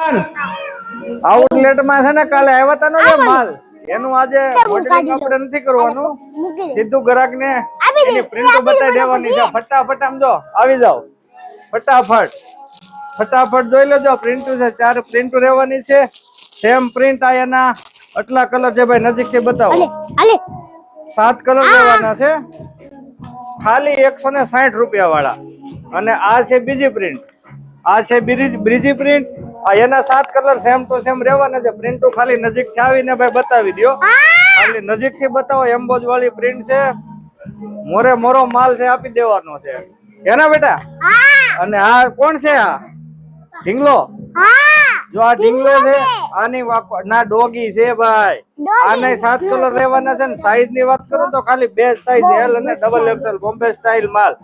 Outlet માં છે ને કાલે આવ્યા તા ને માલ એનું આજે મોડેલિંગ આપણે નથી કરવાનું, સીધું ગ્રાહક ને એની પ્રિન્ટ બતાવી દેવાની છે. ફટાફટ આમ જો આવી જાવ, ફટાફટ જોઈ લેજો. પ્રિન્ટ છે 4 પ્રિન્ટ રહેવાની છે. સેમ પ્રિન્ટ આ એના આટલા કલર છે ભાઈ, નજીકથી બતાવો. 7 કલર રહેવાના છે, ખાલી 160 રૂપિયા વાળા. અને આ છે બીજી પ્રિન્ટ, આ છે બીજી પ્રિન્ટ. આ એના 7 કલર સેમ ટુ સેમ રહેવાના છે. પ્રિન્ટો ખાલી નજીકથી આવીને ભાઈ બતાવી દો, ખાલી નજીકથી બતાવો. એમ્બોજ વાળી પ્રિન્ટ છે, મોરો માલ છે, આપી દેવાનો છે એના બેટા. અને આ કોણ છે? આ ઢીંગલો. જો આ ઢીંગલો છે, આની ના ડોગી છે ભાઈ. આને 7 કલર રહેવાના છે ને સાઈઝ ની વાત કરું તો ખાલી 2 સાઈઝ, L અને XXL બોમ્બે સ્ટાઇલ માલ.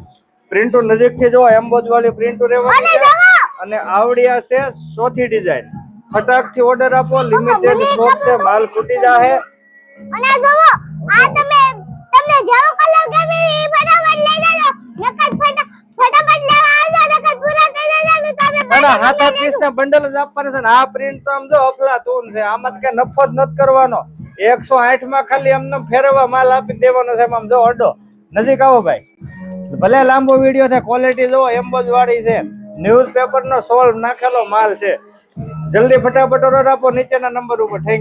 પ્રિન્ટો નજીકથી જો એમ્બોજ વાળી પ્રિન્ટો રહેવાની છે. અને આવડિયા છે ચોથી ડિઝાઇન. ફટાકથી ઓર્ડર આપો, લિમિટેડ સ્ટોક છે, માલ ફૂટી જાહે. અને જોવો આ તમને જેવો કલર ગમે એ ફટાફટ લઈ લેજો, નકર ફટાફટ લેવા આવજો, નકર પૂરા થઈ જશે તો તમે ના 7-8 પીસ ના બંડલ જ આપવાના છે ને. આ પ્રિન્ટ તો આમ જો અફલાતૂન છે, આમાં કે નફો જ નથી કરવાનો. 108 માં ખાલી એમને ફેરવવા માલ આપી દેવાનો છે. આમ જો અડો નજીક આવો ભાઈ, ભલે લાંબો વિડીયો છે, ક્વોલિટી જો એમ્બોજ વાળી છે, ન્યૂઝપેપર નો સોલ્વ નાખેલો માલ છે. જલ્દી ફટાફટ ઓર્ડર આપો નીચેના નંબર ઉપર. Thank you.